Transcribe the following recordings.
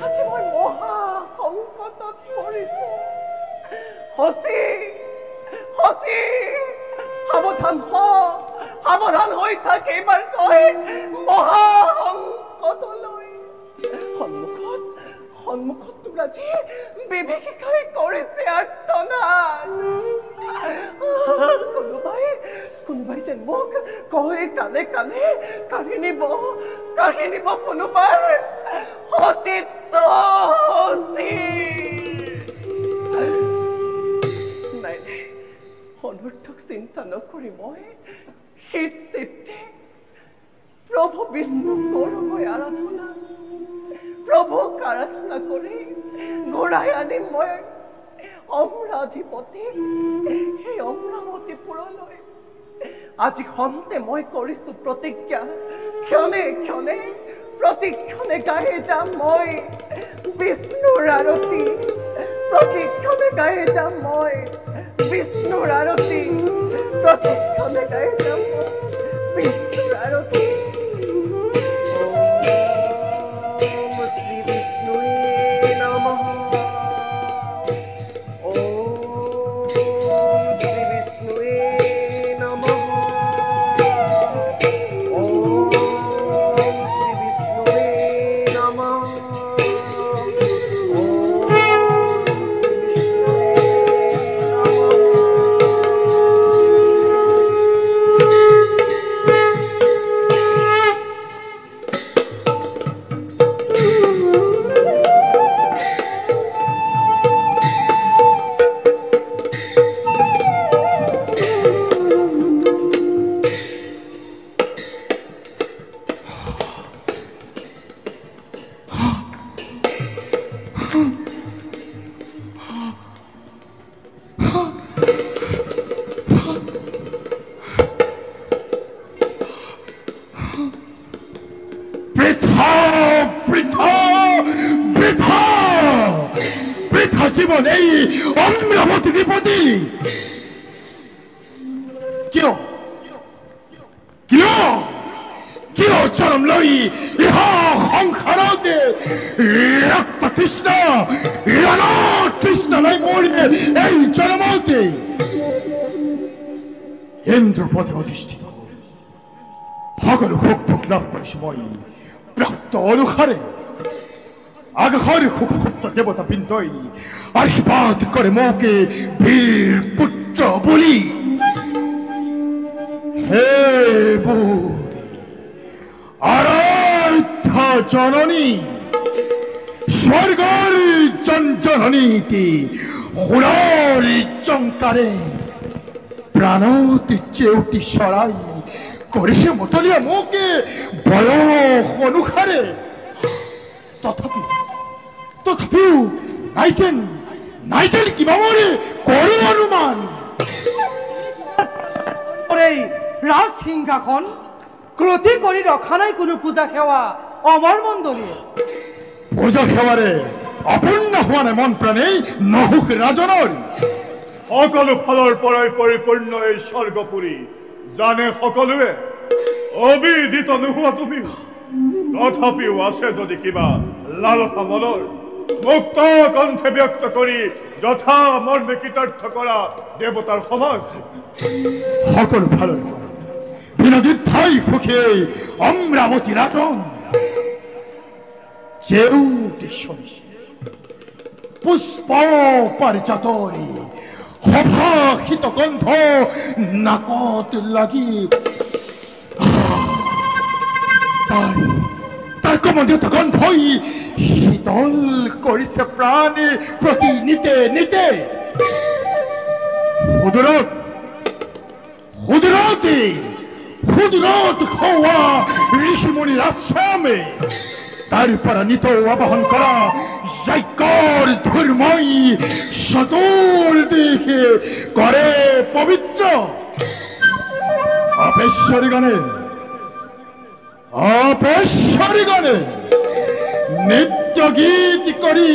আজি মই মহা সংকটত পৰিছো হসি সাৱধান হৈ থাক এইবাৰ তই মহা সংকটলৈ সন্মুখত তোৰ আজি বিভীষিকাই কৰিছে আৰ্তনাদ কোনোবাই যেন মোক কয় কানে কাঢ়ি নিব কোনোবাৰ সতীত্ব নাই অনৰ্থক চিন্তা নকৰি মই শীত চিত্তে প্ৰভু বিষ্ণুক গৌৰৱই প্ৰভুক আৰাধনা কৰি ঘূৰাই আনিম মই অমৰাধিপতি সেই অমৰাৱতীপুৰলৈ আজি খন্তে মই কৰিছো প্ৰতিজ্ঞা ক্ষণে প্ৰতিক্ষণে গাই যাম মই বিষ্ণুৰ আৰতি প্ৰতিক্ষণে গাই যাম মই বিষ্ণুৰ আৰতি প্ৰতিক্ষণে গাই যাম মই বিষ্ণুৰ আৰতি জীবন এই অমরাবতী দ্বীপতি কিয় চরম লই ইহা সংসারতে রক্ত তৃষ্ণ নাই মরিলে এই জনমতে ইন্দ্রপদে অধিষ্ঠিত সকলো সুখ ভোগ লাভ কৰিছো মই প্ৰাপ্ত অনুসাৰে আগহৰ সুখসুপ্ত দেৱতা বৃন্দই আশীৰ্বাদ কৰে মোকে বীৰ পুত্ৰ বুলি হে আৰাধ্য জননী স্বৰ্গৰ জনজননীতি সুৰৰ জংকাৰে প্ৰাণতি চেউটি চৰাই কৰিছে মতলীয়া মোকে বয়স অনুসাৰে তথাপিও নাইজেন কিবা মৰে কৰো অনুমান ৰাজসিংহাসন ক্ৰতি কৰি ৰখা নাই কোনো পূজা সেৱা অমৰ মণ্ডলীয়ে পূজা সেৱাৰে অপূৰ্ণ হোৱা নাই মন প্ৰাণেই নহুক ৰাজনৰ সকলো ফালৰ পৰাই পৰিপূৰ্ণ এই স্বৰ্গপুৰী জানে সকলোৱে অবিদিত নোহোৱা তুমিও তথাপিও আছে যদি কিবা লালসা মনৰ মুক্ত কণ্ঠে ব্যক্ত কৰি যথা মৰ্মে কৃতাৰ্থ কৰা দেৱতাৰ সমাজ সকলো ফালৰ বিনোদিত সুখে অমৰাৱতী ৰাতন চেউটি শনিছে পুষ্প পাৰিজাতৰি সভাষিত কণ্ঠ নাকত লাগি তাৰ কমন্দিত কণ্ঠই শীতল কৰিছে প্ৰাণী প্ৰতি নিতে সুদূৰত খোৱা ঋষিমুনিৰ আশ্ৰমে তাৰ পৰা নিত আবাহন কৰা যজ্ঞৰ ধৰ্মই চতুৰ্দিশে কৰে পবিত্ৰ অপেশ্বৰীগণে নিত্য গীত কৰি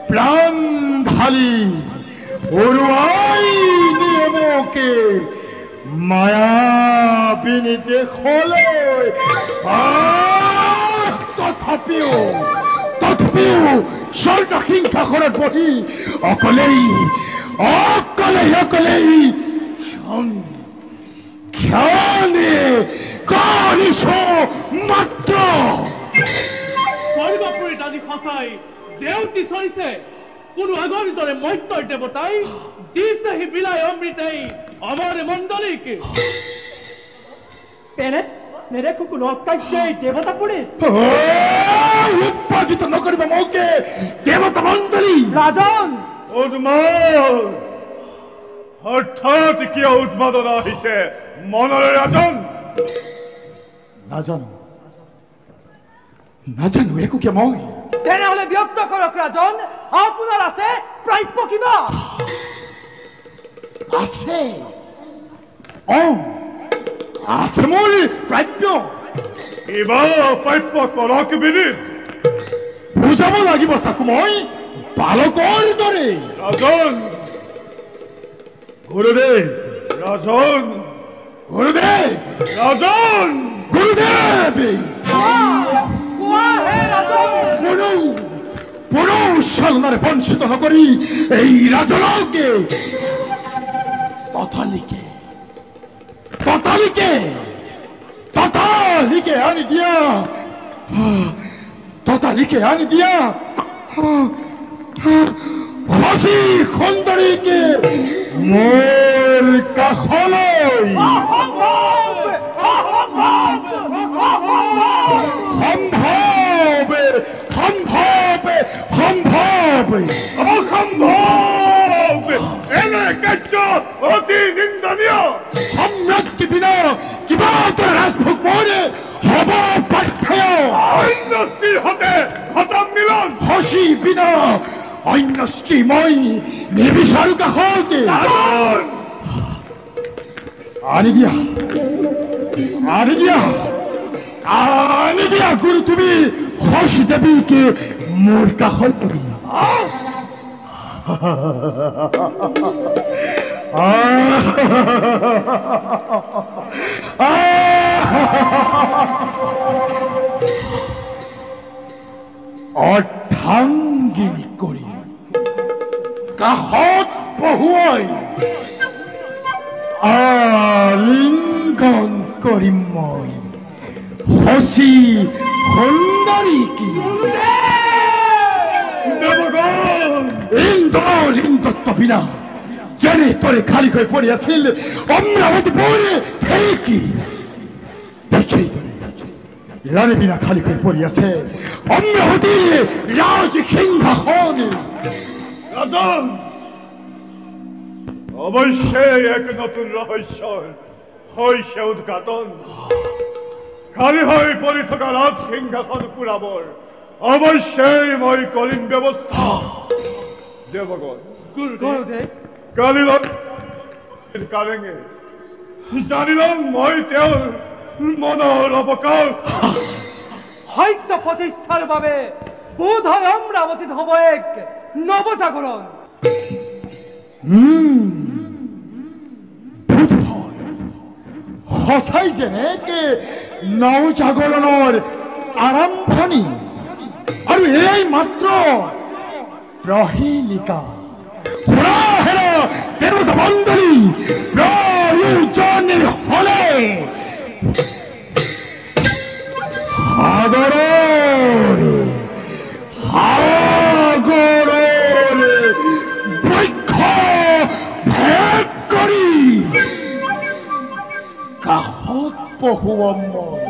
প্ৰাণ ঢালি উৰুৱাই নিয়ে মোকে মায়াবিনী দেশলৈ তথাপিও স্বৰ্ণসিংহাসনত বহি অকলেই ক্ষণে কৰিছো মাত্ৰ। স্বৰ্গপুৰীত আজি সঁচাই দেউতি চৰিছে। কোনো আগৰ দৰে মত্যৰ দেৱতাই দিছে সি বিলাই অমৃতেই আমাৰ মণ্ডলীক। তেনে নেদেখো কোনো অকাৰ্যই দেৱতাপুৰীত। উৎপাদিত নকৰিব মোকে দেৱতা মণ্ডলী। ৰাজন উন্মাদ! হঠাৎ কিয় উন্মাদনা আহিছে মনৰে ৰাজন? নাজানো একোকে মই। তেনেহলে ব্যক্ত কৰক ৰাজন, আপোনাৰ আছে প্ৰাপ্য কিবা? আছে আছে মোৰ প্ৰাপ্য। কিবা প্ৰাপ্য কৰক বুলি বুজাব লাগিব তাকো মই বালকৰ দৰে। ৰাজন! গুৰুদেৱ ৰাজন! গুৰুদেৱ ৰাজন! গুৰুদেৱ কোৱা হে ৰাজন। পুনঃ চালনাৰে বঞ্চিত নকৰি এই ৰাজনকে ততালিকে আনি দিয়া সখী সুন্দৰীকে মোৰ কাষলৈ। অসম্ভৱ! এনে কাৰ্য অতি নিন্দনীয়। সম্যক্তি বিনা কিবা এটা ৰাজভোগ মৰে হ'ব পাৰ্থ্য। অন্য স্ত্ৰীৰ সতে খতম মিলন। শশী বিনা অন্য স্ত্ৰী মই নিবিচাৰো কাষতে। আনি দিয়া গুৰু তুমি শশী দেৱীকে মোৰ কাষত পৰি। অৰ্ধাংগিনী কৰি কাষত বহুৱাই আলিংগন কৰিম মই শশী সুন্দৰীকে। ইন্দ্ৰত্ব বিনা যেনে তৰে খালী হৈ পৰি আছিল অমৰাৱতী পৰে ঠেকি দেখেই দৰে ৰাণী বিনা খালী হৈ পৰি আছে অমৰাৱতীৰ ৰাজসিংহাসন। ৰাজন! অৱশ্যেই এক নতুন ৰহস্যৰ হৈছে উদ্ঘাটন। খালী হৈ পৰি থকা ৰাজসিংহাসন পুৰাবৰ অৱশ্যেই মই কৰিম ব্যৱস্থা। দেৱগণ গুৰুদেৱ কালিলৈ কাৰেঙে জানিলাম মই তেওঁৰ মনৰ অৱকাশ। সত্য প্ৰতিষ্ঠাৰ বাবে বোধ হয় অমৰাৱতীত হ'ব এক নৱজাগৰণ। সঁচাই যেনেকে নৱজাগৰণৰ আৰম্ভণি আৰু এই মাত্ৰ প্ৰহেলিকা দেৱতা মণ্ডলী প্ৰয়োজনীয় হলে সাগৰৰ বৃক্ষ ভেদ কৰি কাষত বহুৱাম মই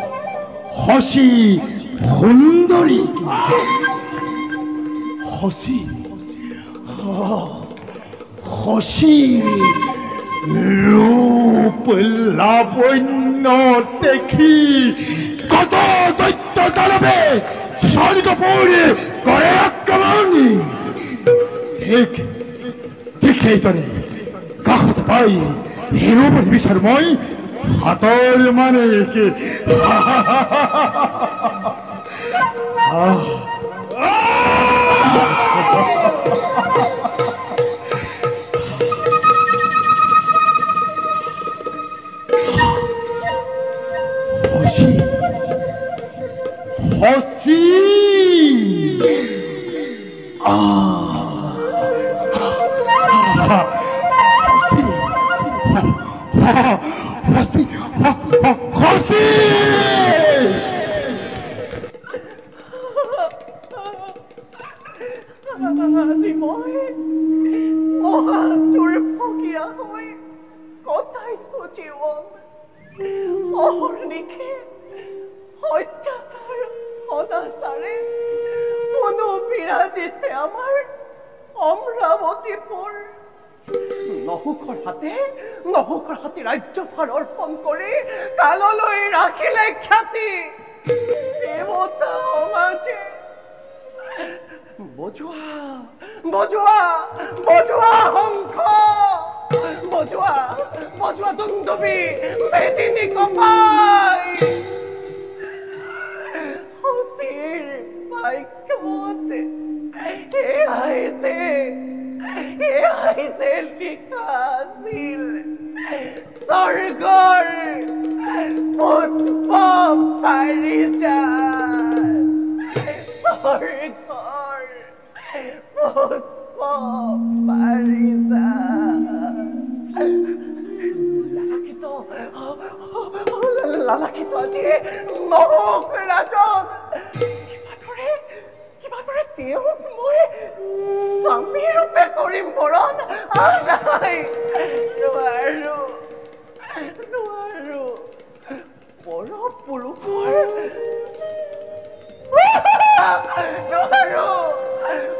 শশী সুন্দৰীকে। শশী ৰূপ লাৱণ্য দেখি কত দৈত্য দানৱে স্বৰ্গপুৰী কৰে আক্ৰমণ। ঠিক সেইদৰে কাষত পাই হেৰুব নিবিচাৰো মই হাতৰ মানে কি শশী আজি মই মহাটোৰ ভগীয়া হৈ কটাইছো জীৱন অহৰ্নিশে অত্যাচাৰ অনাচাৰে মনো বিৰাজিছে আমাৰ অমৰাৱতীপুৰ নহুকৰ হাতে ৰাজ্যভাৰ অৰ্পণ কৰি কাললৈ ৰাখিলে খ্যাতি দেৱতা সমাজে বজোৱা শংখ বজোৱা দুন্দুবি বেদিনী কপাই সতীৰ ভাগ্যমতে এয়াইছে লিখা আছিল স্বৰ্গৰ পুষ্প পাৰিজাত স্বৰ্গৰ পুষ্প পাৰিজাত লালাকিত আজি নহওক ৰাজন কিবাদৰে তেওঁক মই স্বামী ৰূপে কৰি মৰণ নাই নোৱাৰো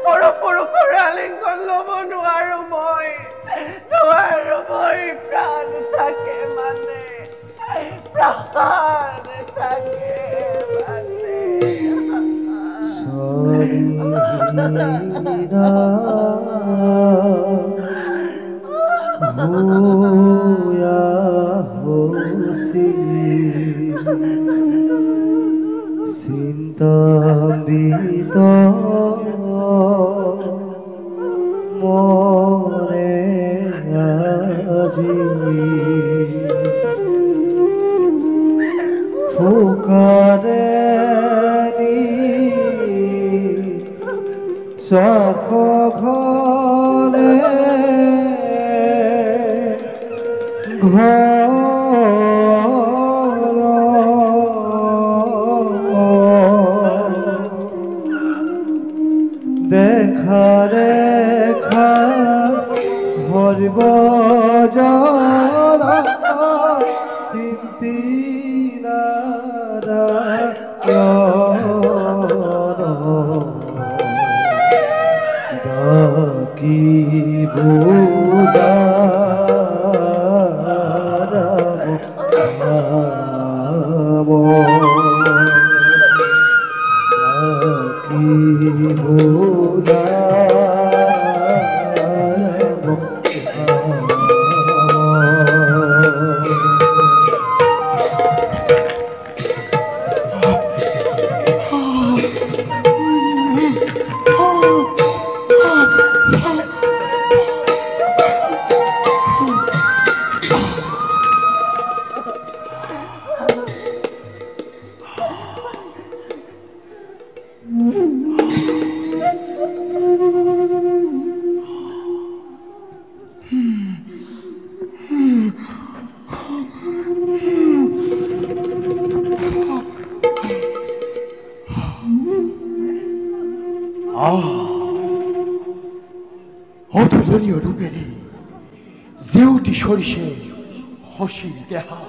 পৰপুৰুষৰ আলিংগন ল'ব নোৱাৰো মই প্ৰাণ থাকে মানে চিন্তাম্বিত মৰে আজি ফুকাৰে চখ ঘৰে দেখা হরিব চিন্তি ডাকি বুদা অতুলনীয় রূপেরে জেউটি সরিষে হসির দেহা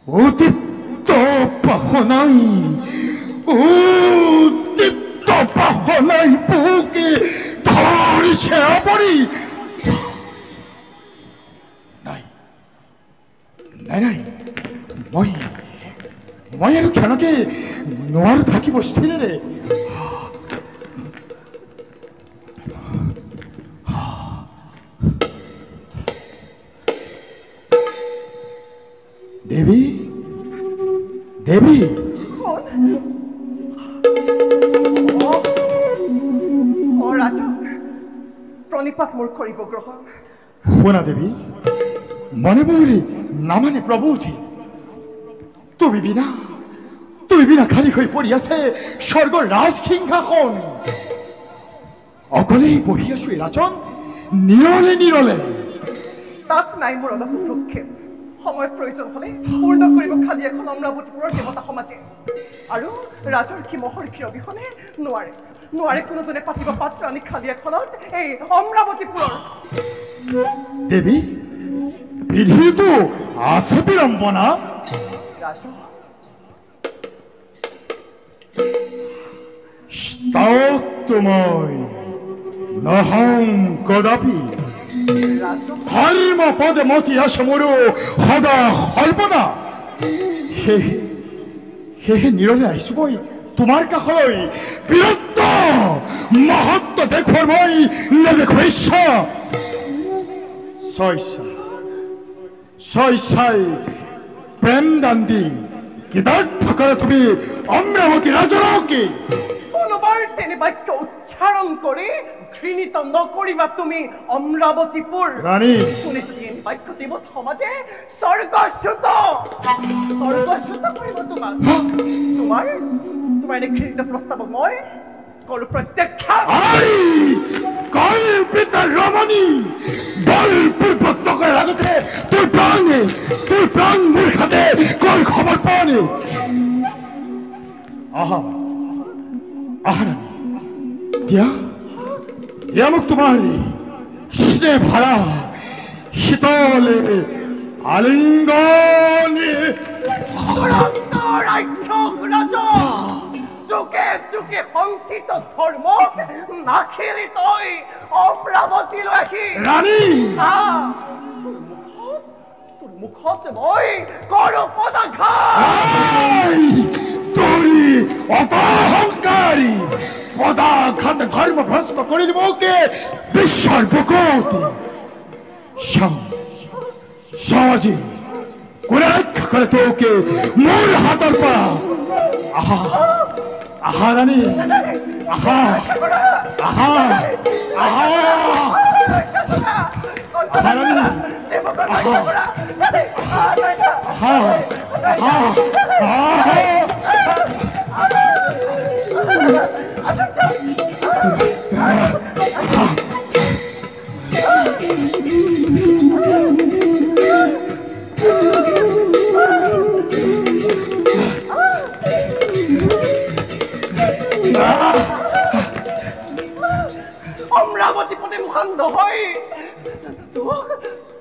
অতীপ্ত পাহনাই বুকে ধরিছে আপরি নাই নাই নাই মই আর ক্ষণকে নোয়ার থাকিব স্থিরে রে দেবী প্ৰণিপাত মোৰ কৰিব গ্ৰহণ শুনা দেবী মনে বলি নামানে প্রভু উঠি তুমি বিনা খালি হয়ে পড়ি আছে স্বর্গ রাজ সিংহাসন অকলেই বহি আছো এই রাজন নিরলে তাত নাই মোৰ অলপো ভ্ৰক্ষেপ সময় প্ৰয়োজন হলে পূৰ্ণ কৰিব খালি এখন অমৰাৱতীপুৰৰ দেৱতা সমাজে আৰু ৰাজৰ্ষি মহৰ্ষি অবিহনে নোৱাৰে কোনোজনে পাতিব পাত্ৰ আনি খালি এখনত এই অমৰাৱতীপুৰৰ দেৱী বিধিটো আছে বিড়ম্বনা ৰাজু তাওকতো মই নহং কদাপি ধৰ্ম পদে মতি আছে মোৰো সদা সৰ্বদা সেয়ে নিৰলে আহিছো মই তোমাৰ কাষলৈ বীৰত্ব মহত্ব দেখুৱাৰ মই নেদেখো ইচ্ছা ছয় প্ৰেম দান দি কৃতাৰ্থ কৰে তুমি অমৰাৱতী ৰাজৰকে কোনোবাৰ তেনে বাক্য উচ্চাৰণ কৰি ঘৃণিত নকৰিবা তুমি অমৰাৱতীপুৰ ৰাণী শুনি যদি বাক্য দেৱত সমাজে স্বৰ্গচ্যুত কৰিব তোমাৰ এনে ঘৃণিত প্ৰস্তাৱক মই কৰো প্ৰত্যাখ্যান কল্পিত ৰমণী বলপূৰ্বক নকৰাৰ আগতে তোৰ প্ৰাণ মোৰ খাতে কৰ খবৰ পাওঁনে আহা ৰানী দিয়া মোক তোমাৰ স্নেহ ভৰা শীতলে আলিঙ্গনে যুগে বঞ্চিত ধৰ্ম নাখেলি তই অমৰাবতীলৈ আহি ৰানী তোৰ মুখত মই কৰো পদাঘাত তোরি অপহংকারী পদাঘাত ধর্ম ভ্রষ্ট করিল মোকে বিশ্বর বুকুতে সমাজে কোনে রক্ষা করে তোকে মোর হাতের পা আহা রানী আহা রানী অমরাবতী পদে মুখান্দ হয়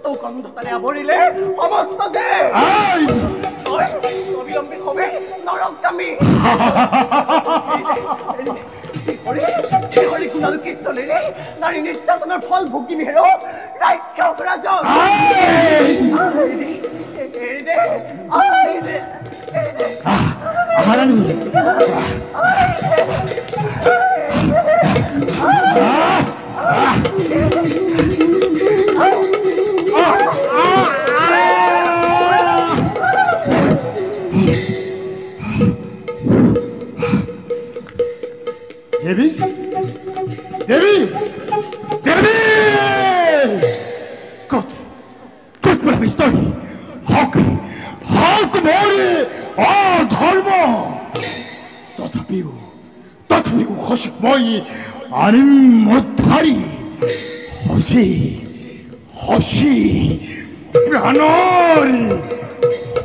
তো গন্ধতারে আবরিলে সমস্ত দে অবিলম্বে হবে নরকগামী গুণালু কীৰ্তনেৰে নারী নির্যাতনের ফল ভুগি মের রাক্ষস রাজন দেবী দেবী দেবী কত বলাবিস তুই হক মরে অধর্ম তথাপিও খসিক মই আনিমধারী হসি প্রাণরি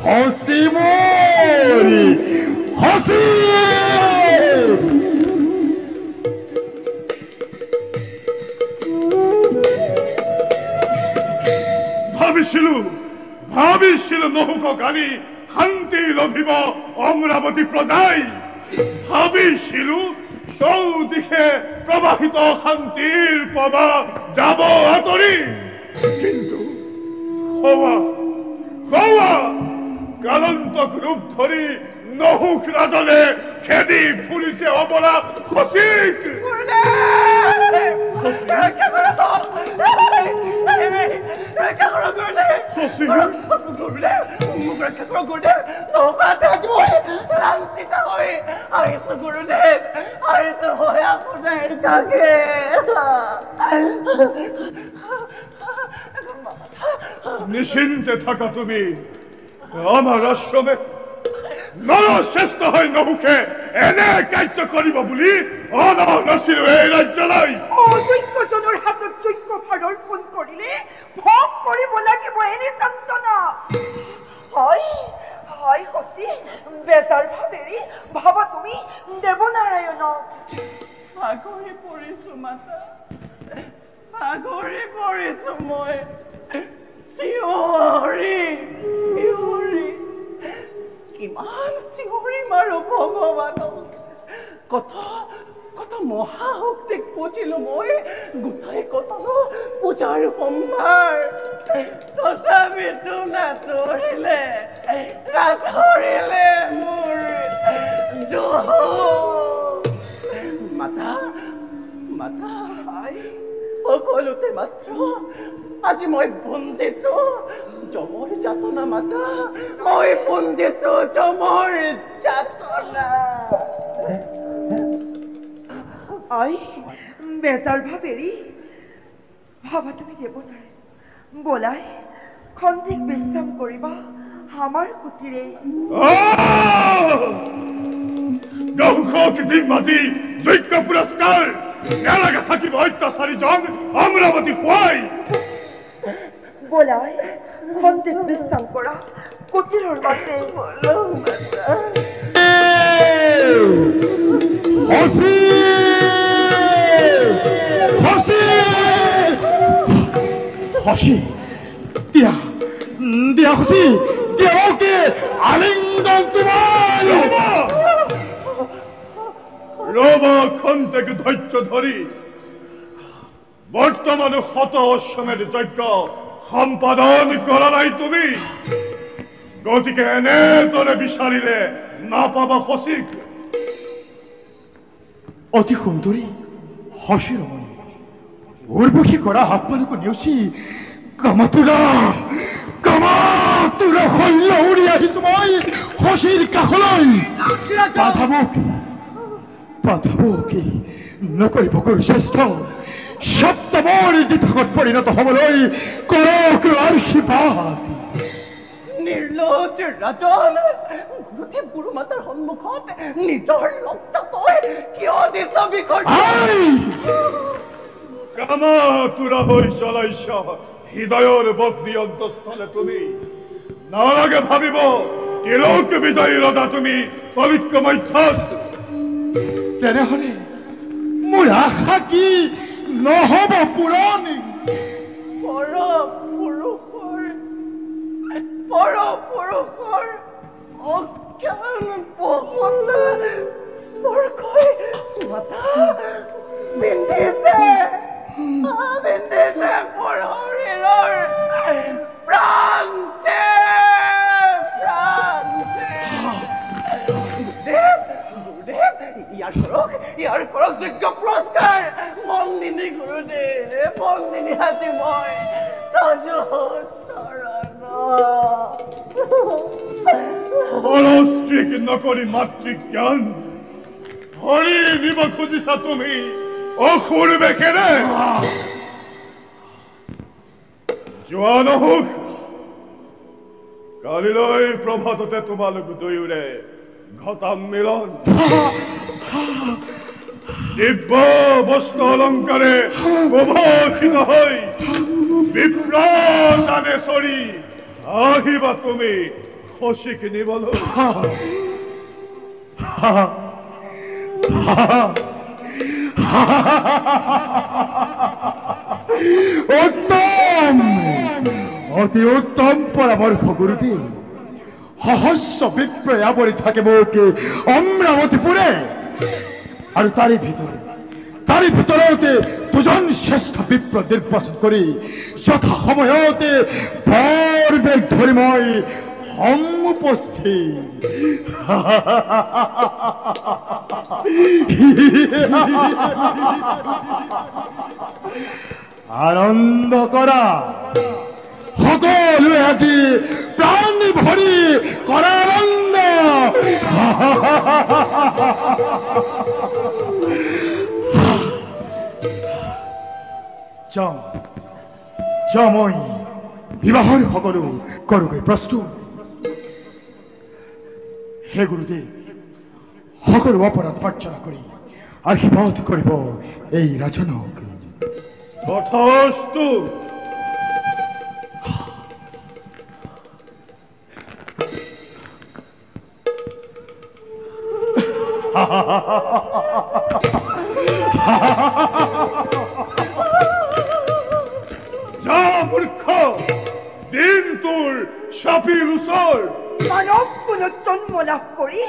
হসি মরি হসি ভাবিছিল নহুক গানি শান্তি লভিব অমরাবতী প্রজাই ভাবিছিল চৌদিশে প্রবাহিত শান্তির প্রবাহ যাব আতরি কিন্তু কালন্তক রূপ ধরি নহুক রাজনে খেদি ফুরিছে অবলা খসিক নিশ্চিন্তে থাকা তুমি আমার আশ্রমে নরশ্রেষ্ঠ হয় নহুকে এনে কার্য করিব বুলি অনছিল এই ৰাজ্যলৈ অযোগ্যজনৰ হাতত যোগ্য ভাৰ অৰ্পণ কৰিলে ভোগ কৰিবলৈ ভাগৰি পৰিছো মাতা, ভাগৰি পৰিছো মই। চিঞৰি চিঞৰি কিমান চিঞৰিম আৰু ভগৱানক। কত কত মহাশক্তিক পুজিলো মই, গোটাই কতনো পূজাৰ সম্ভাৰ। তথাপিতো নাধৰিলে মোৰ দুখ। মাতা মাতা আই, সকলোতে মাত্ৰ আজি মই বুঞ্জিছো যমৰ যাতনা। মাতা মই বুঞ্জিছো যমৰ যাতনা। আই, বেজাৰ ভাবেৰি ভাবা তুমি দেব নোৱাৰে। বলাই খন্তেক বিশ্ৰাম কৰিবা আমাৰ কুটিৰে। বাজি যোগ্য পুৰস্কাৰ এলাকা থাকিব অত্যাচাৰীজন অমৰাৱতী খুৱাই। বলাই খন্তেক বিশ্ৰাম কৰা কুটিৰৰ বাটে। হসি দিয়া দিয়া, হসি দিয়া, ওকে আলিঙ্গন তোমাৰ। ৰবা খন্তেক ধৈৰ্য ধৰি বৰ্তমান শত অশ্বমেধ যজ্ঞ সম্পাদন কৰা নাই তুমি, গতিকে এনেদৰে বিচাৰিলে নাপাবা হসিক। অতি সুন্দৰী হসি ৰমণী উৰ্বশী কৰা আহ্বানক নেওচি কামাতুৰা শৈল্য উৰি আহিছো মই হসিৰ কাষলৈ। বাধাবকি নকৰিব গুৰু শ্ৰেষ্ঠ। সপ্তমৰ দিঠকত পৰিণত হবলৈ কৰক আশীৰ্বাদ। নিৰ্লজ্জ ৰাজন, গুৰুদেৱ গুৰু মাতাৰ সন্মুখত নিজৰ লজ্জা তই কিয় দিছ বিসৰ্জন? কামাতুৰা হৈ চলাইছ হৃদয়ৰ বগ্নি অন্তঃস্থলে তুমি। নালাগে ভাবিব তিলক বিজয়ী ৰজা তুমি পবিত্ৰ মধ্যত। তেনেহলে মোৰ আশা কি নহব পূৰণ? পৰপুৰুষৰ অজ্ঞান বহুতা স্পৰ্শই মাতা বিন্ধিছে মোৰ শৰীৰৰ প্ৰান্তে। গুৰুদেৱ ইয়াৰ কৰক যোগ্য পুৰস্কাৰ। মন্দিনী গুৰুদেৱ, মন্দিনী আজি মই পৰস্ত্ৰীক নকৰি মাতৃক জ্ঞান হৰি নিব খুজিছা তুমি অসুৰ বেশেৰে। যোৱা নহওক, কালিলৈ প্ৰভাততে তোমালোক দুয়োৰে ঘটাম মিলন। দিব্য বস্ত্ৰ অলংকাৰে প্ৰভাষিত হৈ বিপ্ৰাণে চৰি আহিবা তুমি হসিক নিবলৈ। উত্তম, অতি উত্তম পৰামৰ্শ গুৰুদেৱ। সহস্ৰ বিপ্ৰয় আৱৰি থাকে মোকে অমৰাৱতীপুৰে, আৰু তাৰে ভিতৰতে দুজন শ্ৰেষ্ঠ বিপ্ৰ নিৰ্বাচন কৰি যথা সময়তে বৰ বেগ ধৰি মই উপস্থিত। আনন্দ কৰা সকলোৱে আজি প্ৰাণ ভৰি কৰা আনন্দ। মই বিবাহৰ সকলো কৰোগৈ প্ৰস্তুত। হে গুৰুদেৱ, সকলো অপৰাধ মাৰ্জনা কৰি আশীৰ্বাদ কৰিব এই ৰাজনক। তথাস্তু। চাপিৰ ওচৰ মানৱ কুলত জন্ম লাভ কৰি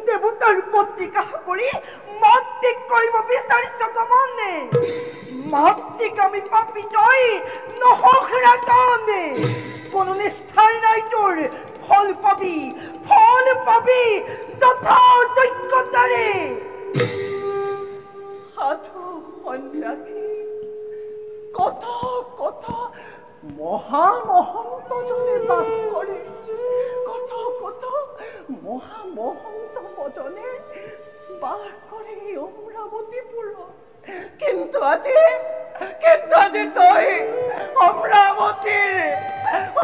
দেৱতাৰ পত্ৰিকা কৰি মাতৃক কৰিব বিচাৰিছ গমনে মাতৃক আমি পাপি তই নহওক ৰাজনে কোনো নিষ্ঠাৰ নাই তোৰ ফল পাবি যথা যোগ্যতাৰে সাধু সন্ন্যাসী কথা মহামহন্তজনে বাস কৰে কথা মহামহন্ত মজনে বাস কৰে অমৰাৱতীপুৰত কিন্তু আজি তই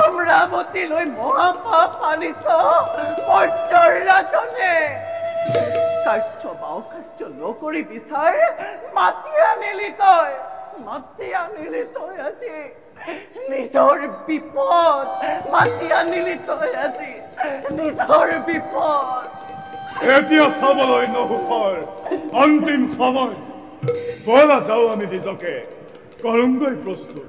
অমৰাৱতীলৈ মহাপাপ আনিছ মৰ্ত্যৰ ৰাজনে কাৰ্য বা অকাৰ্য নকৰি বিচাৰ মাতি আনিলি তই আজি নিজৰ বিপদ মাতি আনিলি তই আজি নিজৰ বিপদ এতিয়া চাবলৈ নহুকৰ অন্তিম সময় বলা যাওঁ আমি নিজকে কৰোঁগৈ প্ৰস্তুত